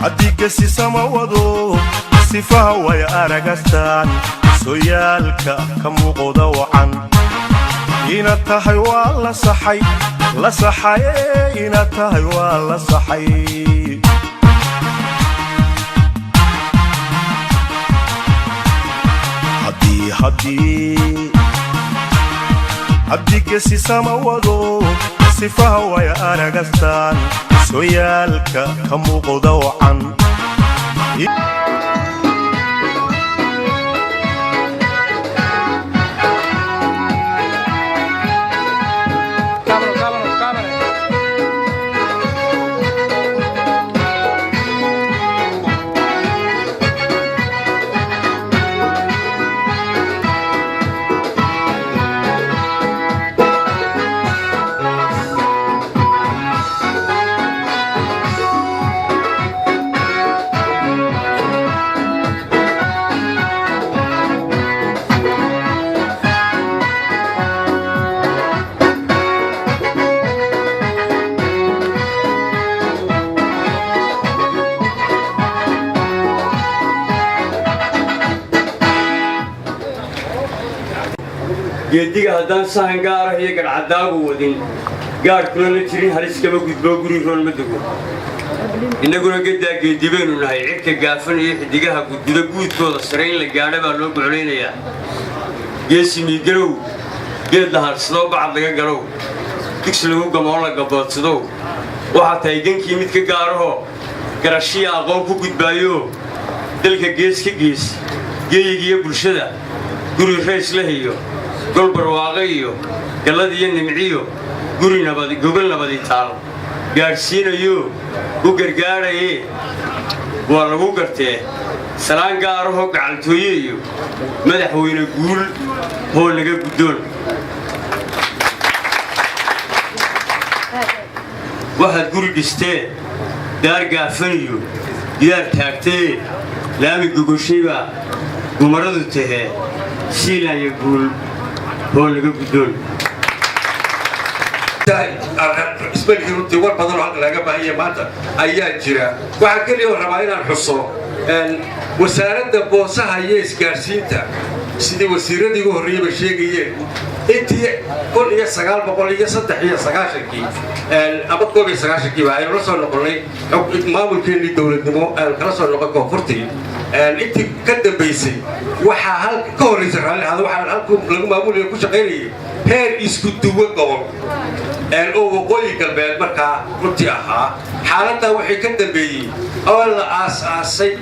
haddii gasi sama wado sifaha way aragastaan sooyaalka ka muuqda wacan ina tahay waa la saxay ina tahay waa la saxay haddii gasi sama wado sifaha way aragastaan sooyaalka ka muuqda wacan geediga haddaan sahan gaara iyo garcadaagu wadin gaadhkuna la jirin halis kama gudboo guri roon ma dego innaguna geddaa geedi baynu nahay cirka gaafan iyo xidigaha gudguda guudkooda sare in la gaadha baa loo goclaynayaa geesi miigarow geed la hadhsadoo bacad laga galow digsi lagu gamoo la gaboodsadow waxaa tahay genkii mid ka gaarahoo garashiya aqoon ku gudbaayo dalka gees ka gees geeyigiiyo bulshada guri rays la hiyo gol barwaaqo iyo gallad iyo nimciyo gogol nabadi taal gaadhsiinayo u gargaaraye waa lagu gartee salaan gaarahoo gacaltooye iyo madaxweyne guul hoo laga guddoon waxaad guri dhistee daar gaafaniyo diyaar taagtee laami gogoshaybaa gumaradu tahee siilaaya guul hoo laga guddoon isbeddelkii runtii war badan oo halka laga baahanya maanta ayaa jira waxaa keliya oo rabaa inaan xuso wasaaradda boosaha iyo isgaadhsiinta sidii wasiiradii ugu horreeyeyba sheegayeen intii 1993 ama 1991 baa aynu la soo noqonnay maamulkeennii dowladnimo aan kala soo noqon koonfurtii intii ka dambaysay waxaa ka horraysay raalli ahaada waxaa halku lagu maamulaya ku shaqaynayay heer isku duwo gobol oo waqooyi galbeed markaa runtii ahaa xaaladdaa waxay ka dambeeyey oo la aasaasay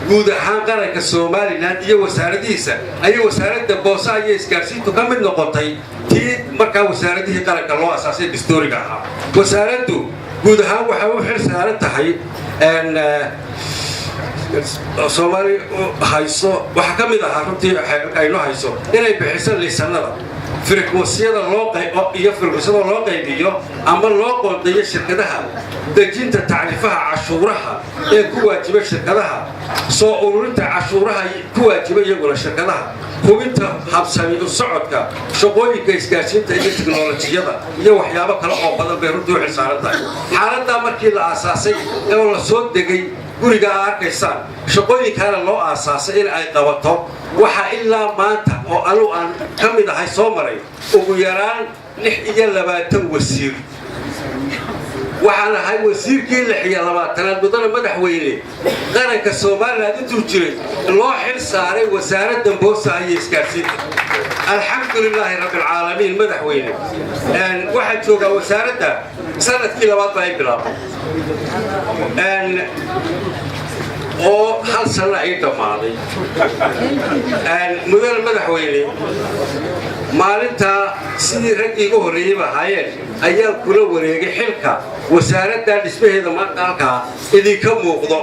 guud ahaan qaranka Soomaaliland iyo wasaaradihiisa ayay wasaaradda boosaha iyo isgaadhsiintu ka mid noqotay tii markaa wasaaradihii qaranka loo aasaasay dastuuriga ahaa wasaaraddu guud ahaan waxay u xil saaran tahay Soomaali hayso waxa ka mid ahaa runtii aynu hayso inay bixiso liisanada فريكوسيada loo qaybiyo ama loo qoondeeyo shirkadaha dejinta tacriifaha cashuuraha ee ku waajiba shirkadaha soo ururinta cashuuraha ku waajiba iyaguna shirkadaha hubinta habsami u socodka shaqooyinka isgaarsiinta iyo tiknoolajiyada iyo waxyaabo kale oo badan bay runtii u xilsaaran tahay xaaladda markii la aasaasay oo la soo degay guriga arkaysaan shaqooyinkaana loo aasaasay in ay qabato waxa ilaa maanta oo anu aan ka mid ahay soo maray ugu yaraan 26 wasiir waxaan ahay wasiirkii 26aad mudane madaxweyne qaranka Soomaaliland intuu jiray loo xil saaray wasaaradda boosaha iyo isgaarsiinta alxamdulilaahi rabbil caalamiin madaxweyne waxa jooga wasaaradda sanadkii labaad baa ay bilaabay oo hal sano ay dhamaaday mudane madaxweyne maalinta sidii raggii ugu horreeyay ahaayeen ayaa kula wareegay xilka wasaaradda dhismaheeda maanta halkaa idinka muuqdo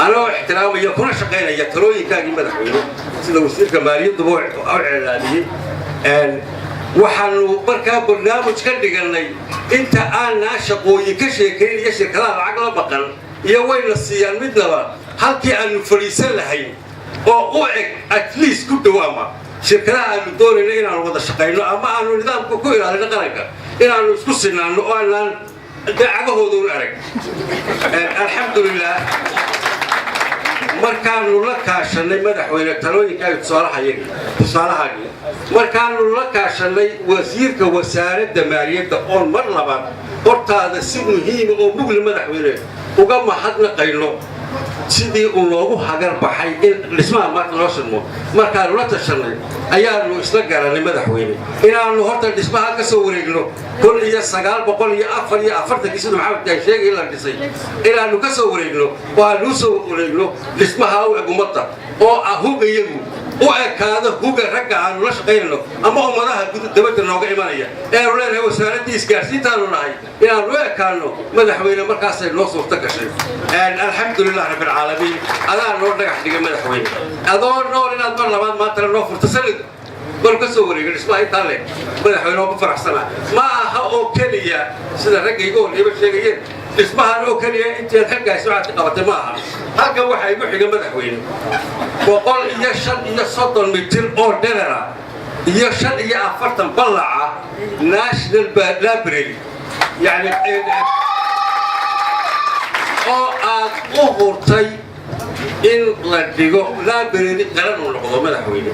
anoo ixtiraamaya kuna shaqaynaya talooyinkaagii madaxweyne sida wasiirka maaliyaddu u ceelaadiyey waxaanu markaa barnaamij ka dhiganay inta aanaa shaqooyin ka sheekayn iyo shirkadaha lacag la baqan iyo wayna siiyaan midnaba halkii aanu fadhiisan lahayn oo u eg at least ku dhawaama shirkadaha aanu doonayno inaanu wada shaqayno ama aanu nidaamka ku ilaalino qaranka inaanu isku sinaano oo aanaan dacagahoodu arag alxamdulilah markaanu la kaashanay madaxweyne talooyinkaaga tusaalahaagii markaanu la kaashanay wasiirka wasaaradda maaliyadda oon mar labaad hortaada si muhiima oo mugli madaxweyne uga mahadnaqayno sidii uu loogu hagar baxay in dhismaha maanta loo shirmo markaanu la tashanay ayaanu isla garanay madaxweyne inaanu horta dhismaha ka soo wareegno 1944 sida maxamed ay sheegay la dhisay inaanu ka soo wareegno waanu soo wareegno dhismaha ummadda oo ahugayagu u ekaado huga ragga aanu la shaqaynayno ama ummadaha dibadda nooga imanaya eanu leenahay wasaaradda isgaarsiintaanu nahay inaanu u ekaano madaxweyne markaasay noo suurto gashay alxamdulilah rabbilcaalamiin adaa noo dhagax dhigay madaxweyne adoo nool inaad mar labaad maantana noo furto sanad bal ka soo wareegay dhismaha intaa leh madaxweyne oo ku faraxsana ma aha oo keliya sida ragga iga horreeyba sheegayeen dhismahan oo keliya intii xaggaas waxaad qabatay ma aha halkan waxaa igu xiga madaxweyne 135 mitir oo dherera iyo 45 ballaca national library yani oo aad u hurtay in la dhigo library qaran uu noqdo madaxweyne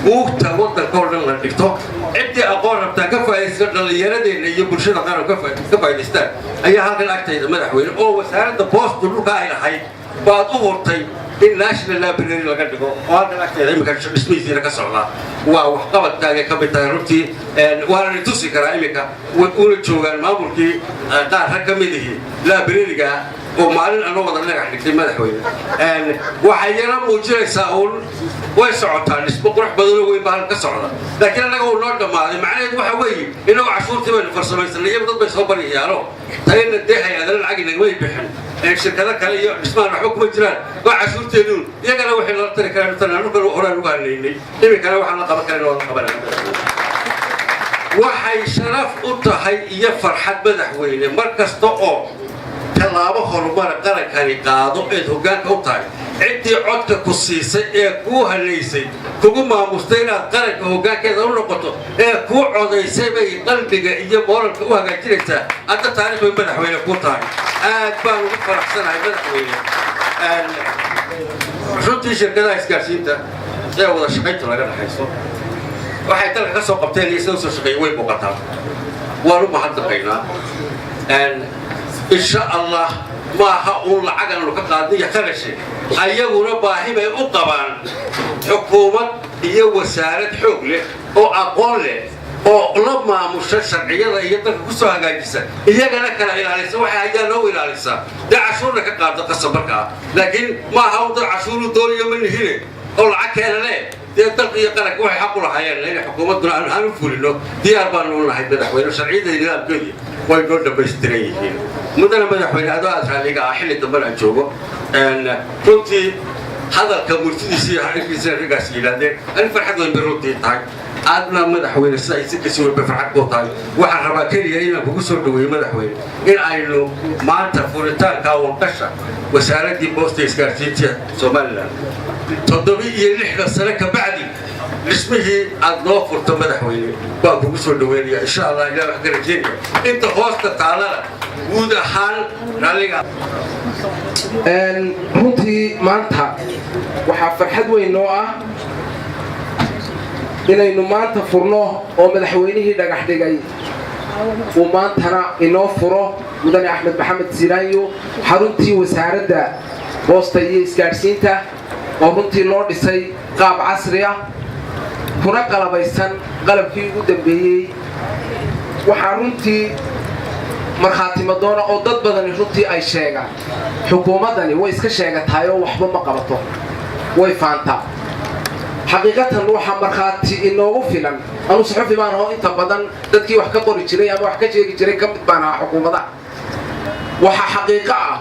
buugta waddanka oo dhan la dhigto ciddii aqoon rabtaa ka faa'iidaysta dhallinyaradeena iyo bulshada qaran ka faa'iidaystaan ayaa halkan agtayda madaxweyne oo wasaaradda boostu dhulka ay lahayd baad u hurtay in national library laga dhigo oo halkan agtayda iminka dhismihiisiina ka socdaa waa waxqabadkaaga ka mid tahay runtii waana la tusi karaa iminka una joogaan maamulkii qaar rag ka mid ihi library-ga oo maalin anoo wada dhagax dhigtay madaxweyne waxay yara muujinaysaa uun way socotaa dhismo qurux badanoo weyn baa halka ka socda laakiin annaga uu noo dhammaaday macnaheedu waxa weeye inagoo cashuurtii baynu farsamaysanay iyagu dad bay soo baryayaano tayna dee hay-adana lacag inagmay bixin shirkado kale iyo dhismahan waxba kuma jiraan waa cashuurteeduun iyagana waxay nala tari karaan tanaanukan horaan uga hanaynay iminkana waxaan la qaban karan oo la qabanaya waxay sharaf u tahay iyo farxad madaxweyne mar kasta oo tallaabo horumar qarankani qaado eed hoggaanka u tahay ciddii codka ku siisay ee kuu halaysay kugu maamustay inaad qaranka hoggaankeeda u noqoto ee kuu codaysay bay qalbiga iyo mooralka u hagaajinaysaa hadda taariikh bay madaxweyne ku tahay aad baan ugu faraxsanahay madaxweyne runtii shirkadaha isgaarsiinta ee wada shaqaynta laga dhaxayso waxay dalka ka soo qabteen iyo sida usoo shaqeeyay way muuqataa waan u mahadnaqaynaa إن شاء الله ما هقول لعجل لو كقاضية خرشة أيقونا باهي أقبان حكومة هي وسارة حقله أو أقوله أو لما مشرع عيادة يطلع كسوها جالسة هي جانا كلا إلى لسه واحد جانا إلى لسه ده عشورنا كقاضي قصبرك لكن ما هقول عشور دول يوم من هنا أو العكها لا يطلع يقلك واحد حقول حياة لأن حكومتنا أنا نقول إنه دي أربعة نقول هاي مدحوين شرعية اللي الدنيا ويقول ده بيشتريه مدنا مدحوين هذا أثر لقى حل الدبر أشوفه أن كنت هذا كمرتدي سي حركة سي رجع سيلادة أنا فرحت من بروتي تاعي أدنى مدحوين السايس كسور بفرحت قطعي وحربا كلي أيام بقصر دوي مدحوين إن أيلو ما تفورتان كاون قشة وسارة دي بوست إسكارتيتيا سومالا تضبي يلحق السنة كبعدي اسمه الضوء فرت مدحوين بقى بقصر دوي إن شاء الله إلى حق الجنة أنت خوست تعالى وده حال راليga runtii maanta waxaa farxad weyn noo ah inaynu maanta furno oo madaxweynihii dhagax dhigay uu maantana inoo furo mudane axmed maxamed siiraanyo xaruntii wasaaradda boosta iyo isgaadhsiinta oo runtii loo dhisay qaab casri ah kuna qalabaysan qalabkii ugu dambeeyey waxaa runtii markhaati madoona oo dad badani runtii ay sheegaan xukuumaddani way iska sheegatahay oo waxba ma qabato way faantaa xaqiiqatan waxaa markhaati inoogu filan anu saxufi baan aho inta badan dadkii wax ka qori jiray ama wax ka sheegi jiray ka mid baan ahaa xukuumadaha waxaa xaqiiqo ah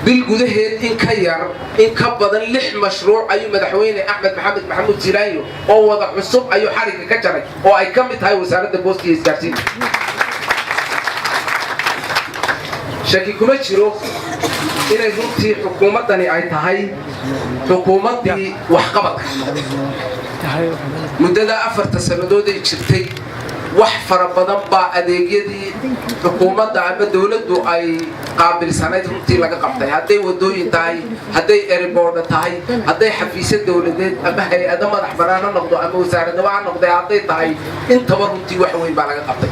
bil gudaheed in ka yar in ka badan 6 mashruuc ayuu madaxweyne axmed maxamed maxamuud siiraanyo oo wada cusub ayuu xarigga ka jaray oo ay ka mid tahay wasaaradda boosta iyo isgaarsiinta shaki kuma jiro inay runtii xukuumaddani ay tahay xukuumaddii waxqabadka muddada 4 sannadood ay jirtay wax fara badan baa adeegyadii xukuumadda ama dawladdu ay qaabilsanayd runtii laga qabtay hadday wadooyin tahay hadday eriboorda tahay hadday xafiisyo dawladeed ama hay-ado madax bannaan ha noqdo ama wasaaradnimo ha noqdee hadday tahay intaba runtii wax weyn baa laga qabtay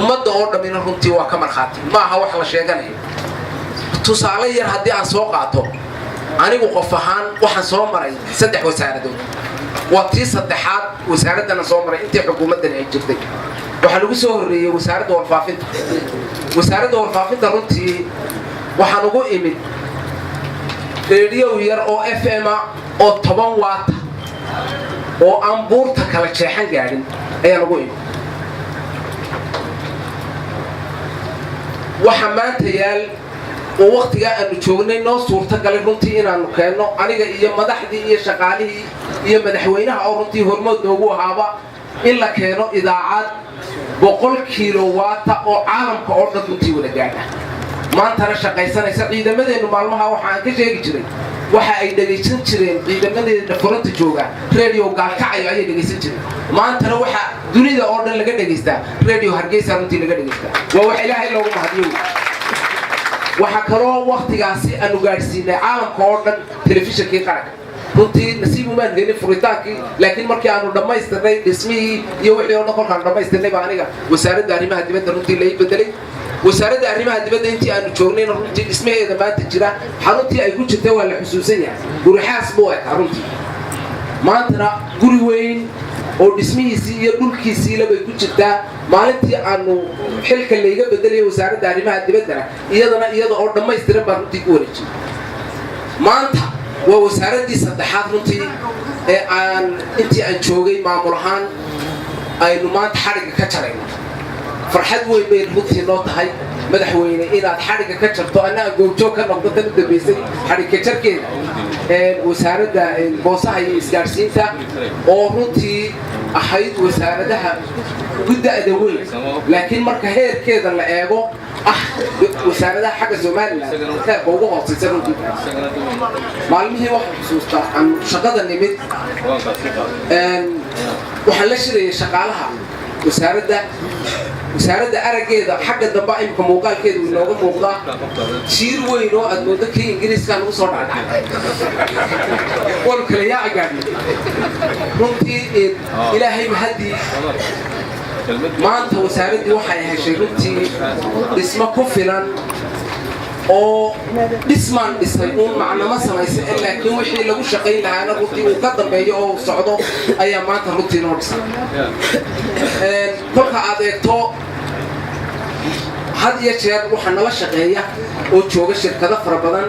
ummadda oo dhammina runtii waa ka markhaati ma aha wax la sheeganayo tusaale yar haddii aan soo qaato anigu qof ahaan waxaan soo maray 3 wasaaradood waa tii saddexaad wasaaraddana soo maray intii xukuumaddan ay jirtay waxaa lagu soo horreeyey wasaaradda warfaafinta runtii waxaan ugu imid reediyow yar oo FM oo 10 waata oo aan buurta kala jeexan gaadhin ayaan ugu imid waxa maanta yaal oo waqtiga aanu joognay noo suurtagalay runtii inaanu keenno aniga iyo madaxdii iyo shaqaalihii iyo madaxweynaha oo runtii hormood noogu ahaaba in la keeno idaacad 100 kilowaata oo caalamka oo dhan runtii wada gaadha maantana shaqaysanaysa ciidamadeenu maalmaha waxa aan ka sheegi jiray waxa ay dhagaysan jireen ciidamadeena furanta jooga radio gaalkacayo ayay dhagaysan jireen maantana waxa dunida oo dhan laga dhagaystaa radio Hargeysa runtii laga dhagaystaa waa wax Ilaahay loogu mahadiyo waxa kaloo waqtigaasi aanu gaarsiinay caalamka oo dhan telefishinkii qaranka runtii nasiib uma helin furitaankii laakiin markii aanu dhamaystirnay dhismihii iyo wixii oo dhan kolkaan dhamaystirnay baa aniga wasaaradda arrimaha dibadda runtii la ii bedelay wasaaradda arrimaha dibadda intii aanu joognayna runtii dhismaheeda maanta jira xaruntii ay ku jirtay waa la xusuusan yahay guri xaas buu ekaa runtii maantana guri weyn oo dhismihiisii iyo dhulkiisiila bay ku jirtaa maalintii aanu xilka layga bedelay wasaaradda arrimaha dibaddana iyada oo dhammaystiran baa runtii ku wareejiyay maanta waa wasaaraddii saddexaad runtii ee intii aan joogay maamul ahaan aynu maanta xadhigga ka jarayno farxad weyn bay runtii noo tahay madaxweyne inaad xadhigga ka jarto annaga goobjoog ka noqdo tan u dambaysay xadhigga jarkeeda wasaaradda boosaha iyo isgaadhsiinta oo runtii ahayd wasaaradaha gudda'da weyn laakiin marka heerkeeda la eego wasaaradaha xagga Soomaaliland heerka ugu hooseysa runtii maalmihii waxaan xusuustaa aan shaqada nimid waxaan la shirayay shaqaalaha wasaaradda araggeeda xagga dambe imka muuqaalkeedu inooga muuqdaa jiir weyn oo aad moodo kii ingiriiska lagu soo dhacay wal kale yaa gaadhi runtii ilaahay mahadii maanta wasaaraddii waxay heshay runtii dhismo ku filan oo dhismaan dhisay uun macnama samaysa laakiin wixii lagu shaqayn lahaana runtii uu ka dambeeyo oo socdo ayaa maanta runtii noo dhisay kolka aad eegto had iyo jeer waxaa nala shaqeeya oo jooga shirkado fara badan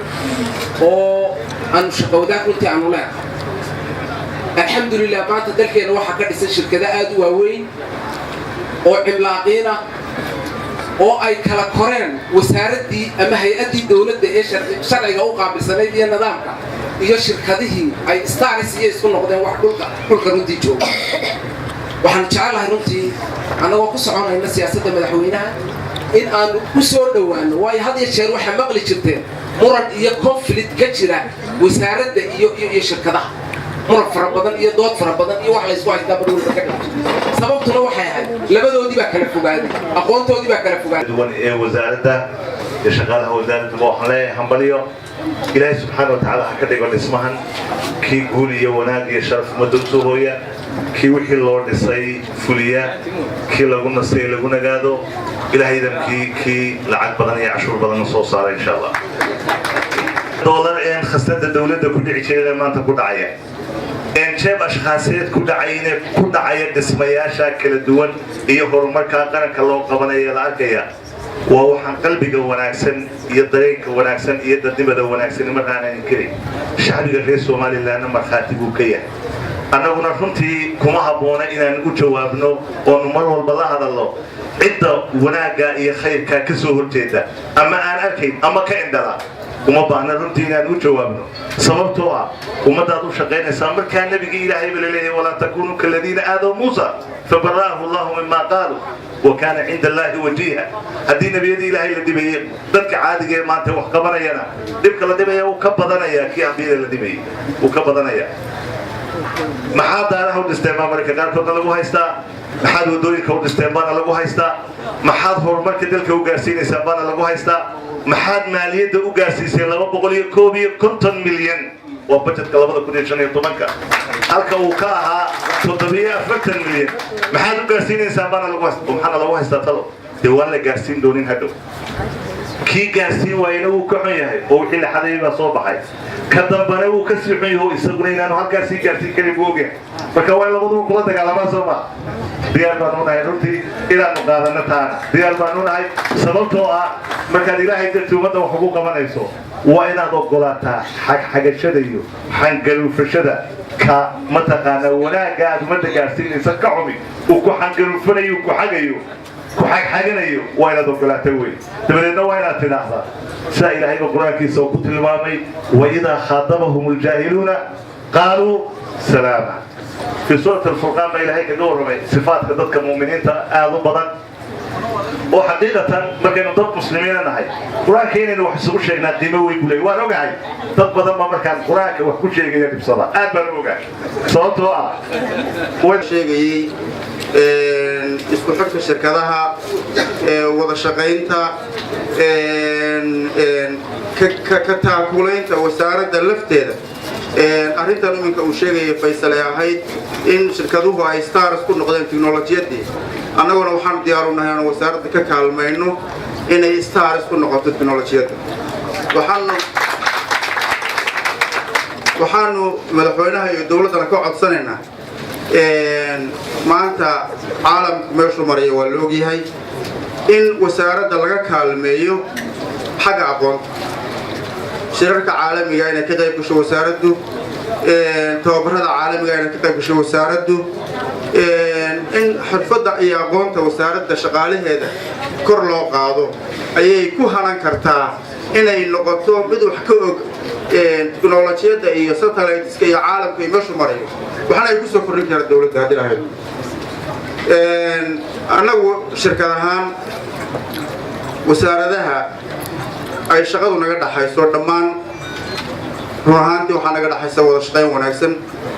oo aanu shaqowdaag runtii aanu leenahay alxamdulilah maanta dalkeena waxaa ka dhisan shirkado aad u waaweyn oo cimlaaqiina oo ay kala koreen wasaaraddii ama hay-addii dawladda ee sharciga u qaabilsanayd iyo nidaamka iyo shirkadihii ay stars iyo isku noqdeen wax dhulka runtii jooga waxaan jecelahay runtii annagoo ku soconayna siyaasadda madaxweynaha in aanu ku soo dhowaano waayo had iyo jeer waxaa maqli jirteen muran iyo conflict ka jira wasaaradda iyo shirkadaha muran fara badan iyo dood fara badan iyo wax la isku haystaa badwalba ka dhacay sababtuna waxay ahayd labadoodii baa kala fogaaday aqoontoodii baa kala fogaaday duwan ee wasaaradda iyo shaqaalaha wasaaradda waxaan leeyahay hambaliyo ilaahay subxaana watacaala ha ka dhigo dhismahan kii guul iyo wanaag iyo sharaf ummadda u soo hooya kii wixii loo dhisay fuliya kii lagu nasay lagu nagaado ilaahay idamkii kii lacag badan iyo cashuur badan soo saara insha allah doolar een khasnada dawladda ku dhici jiray maanta ku dhacaya jeeb ashkhaaseed ku dhacaya dhismayaasha kala duwan iyo horumarka qaranka loo qabanayo la arkaya waa waxaan qalbiga wanaagsan iyo dareenka wanaagsan iyo dadnimada wanaagsan markaan inkirin shacbiga reer Soomaaliland marxaati buu ka yahay annaguna runtii kuma habboona inaan u jawaabno oo mar walba la hadalno cidda wanaaga iyo khayrka ka soo horjeeda ama aan arkayn ama ka indhala kuma baahna runtii inaan u jawaabno sababtoo ah ummadaad u shaqaynaysaa markaa nabigii ilaahay baa leeyahay walaa takuunu kaladiina aadaw muusa fabaraahu allahu mima qaalu وكان عند الله وجيها هذه نبي الله اللي دبي ذلك عادي ما أنت وحكبنا ينا دبك اللي دبي وكبضنا يا كي عبيد اللي دبي وكبضنا يا ما حدا له الاستعمار مركز قال كنا لو هيستا maxaad wadooyinka u dhisteen baana lagu haystaa maxaad horumarka dalka u gaarsiinaysaan baana lagu haystaa maxaad maaliyadda u gaarsiiseen 251 milyan waa budgetka 2015 halka uu ka ahaa 740 milyan maxaad u gaarsiinaysaan baana lagu haystaa maxaana lagu haystaa talo dee waan la gaarsiin doonin hadhow kii gaarsiin waayna wuu ka xun yahay oo wixii la xaday baa soo baxay ka dambana wuu ka sii xun yahay isaguna inaanu halkaas sii gaarsiin karin buu ogyahay marka waa labaduba kula dagaalamaa soo maa diyaar baan u nahay runtii inaanu qaadano taana diyaar baan u nahay sababtoo ah markaad ilaahay dartii ummadda wax ugu qabanayso waa inaad ogolaataa xagxagashada iyo xangaluufashada ka mataqaanaa wanaagga aad ummadda gaarsiinaysa ka xumi uu ku xangaluufanayo ku xagayo kuxagxaganayo waa inaad ogolaata wey dabadeedna waa inaad tidhaahdaa sidaa ilaahayba qur-aankiisa oo ku tilmaamay waidaa khaatabahum ljaahiluuna qaaluu salaama fii suurat alfurqaan baa ilaahay kaga warramay sifaatka dadka mu'miniinta aada u badan oo xaqiiqatan markaynu dad muslimiina nahay qur-aanka inaynu wax isugu sheegnaa qiimo weyn buu leey waan ogahay dad badan baa markaan qur-aanka wax ku sheegaya dhibsada aad baan u ogahay sababtoo ah waan sheegayey isku xirka shirkadaha wada shaqaynta ka taakulaynta wasaaradda lafteeda arrintan iminka uu sheegaya Faysal ay ahayd in shirkaduhu ay stars ku noqdeen tiknoolajiyadii annaguna waxaan diyaar u nahay in wasaaradda ka kaalmayno inay stars ku noqoto tiknoolajiyada waxaanu madaxweynaha iyo dawladda ka codsanaynaa maanta caalamku meeshu maraya waa la ogyahay in wasaaradda laga kaalmeeyo xagga aqoonta shirarka caalamiga inay ka qayb gasho wasaaraddu tababarada caalamiga inay ka qayb gasho wasaaraddu in xirfadda iyo aqoonta wasaaradda shaqaalaheeda kor loo qaado ayay ku hanan kartaa inay noqoto mid wax ka og teknoolajiyadda iyo satelliteska iyo caalamka iyo meeshu marayo waxaana ay ku soo kordhin kartaa dawladda haddii lahayd annagu shirkad ahaan wasaaradaha ay shaqadu naga dhaxayso dhammaan run ahaantii waxaa naga dhaxaysa wada shaqayn wanaagsan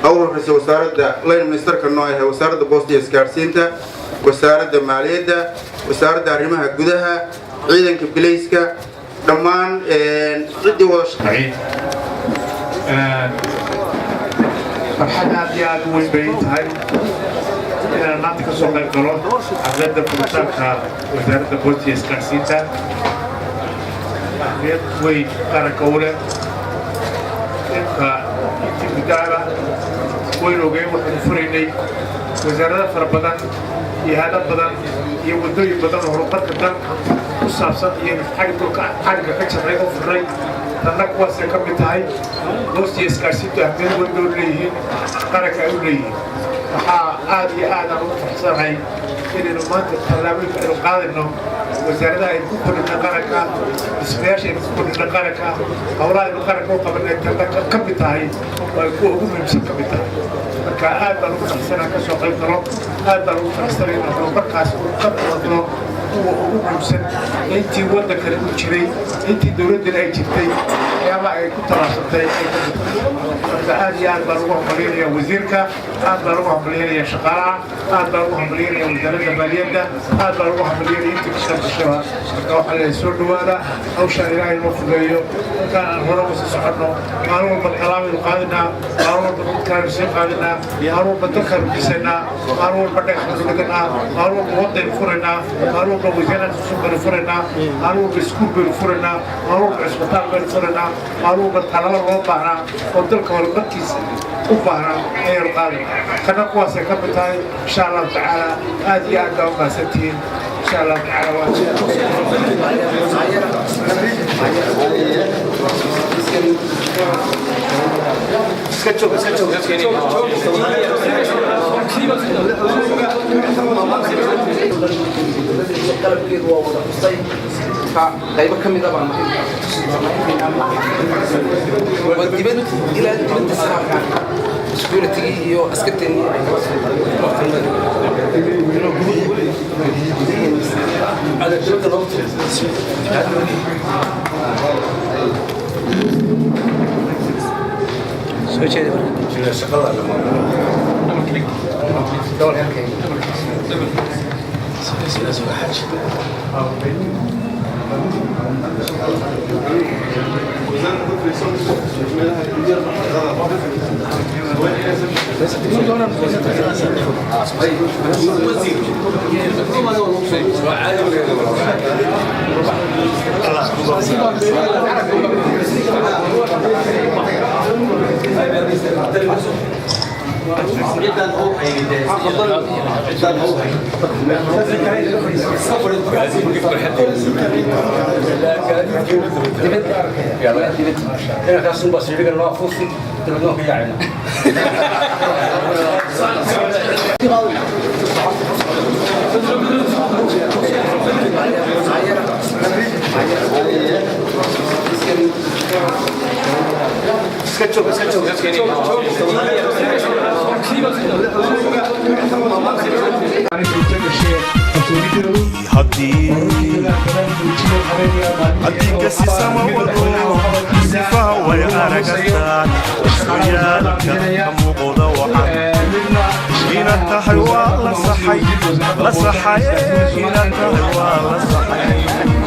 ugu horreysa wasaaradda line ministerka noo yahay wasaaradda boosta iyo isgaarsiinta wasaaradda maaliyadda wasaaradda arrimaha gudaha ciidanka bilayska dhammaan ciddii wada shaqayn farxad aad iyo aad u weyn bay tahay inaan maanta ka soo qayb galo xafladda furitaanka wasaaradda boosta iyo isgaarsiinta ahmiyad weyn qaranka u leh inka intigudacda weyn ogeyn waxaanu furaynay wasaarada fara badan iyo hadad badan iyo waddooyin badan oo horumarka dalka ku saabsan iyo xagga ka jarray oo furnay tanna kuwaasay ka mid tahay boosta iyo isgaarsiintu ahmiyad weyn bay u leeyihiin qaranka ay u leeyihiin waxaa aad iyo aad aan ugu faraxsanahay inaynu maanta tallaabooyinka aynu qaadayno wasaaradaha aynu ku kordhina qaranka dhismayaasha aynu ku kordhina qaranka howlaha aynu qaranka u qabanay tanna ka mid tahay oo ay kuwa ugu muhiimsan ka mid tahay marka aad baan ugu faraxsanaa ka soo qayb galo aad baan ugu faraxsanay inaan horumarkaas uu ka wadno kuwa ugu muhiimsan intii waddankani u jiray intii dawladdana ay jirtay waxyaabaha ay ku talaabsatay ay ka mid tahay marka aad iyo aad baan ugu hambalyeynaya wasiirka aad baan ugu hambalyeynaya shaqaalaha aad baan ugu hambalyeynaya wasaaradda maaliyadda aad baan ugu hambalyeynaya intii ka shaqashaba marka waxaa leeyahay soo dhawaada hawshaan ilaahay noo fudeeyo markaan aan hore uga sii soconno maalin walba talaabaynu qaadinaa maalin walba dadkaanu sii qaadinaa maalin walba dalkaanu dhisaynaa maalin walba dhagaxaanu dhiganaa maalin walba waddaynu furaynaa maalin walba wasaarad cusub baynu furaynaa maalin walba iskuul baynu furaynaa maalin walba cisbitaal baynu furaynaa maalin walba talaba loo baahnaa oo dalka horumarkiisa u baahnaa ayaynu qaadinaa kana kuwaasay ka mid tahay insha allahu tacaala aad iyo aad baa u mahadsantihiin insha allahu tacaala qalabkeedu waa wada xusay qaybo ka mid ah baan ilaa dibadda saarka security iyo askarteennii soo jeeda haddii kasi sama wado sifaha way aragastaan sooyaalka ka muuqda wacan inaad tahay waa la saxay inaad tahay waa la saxay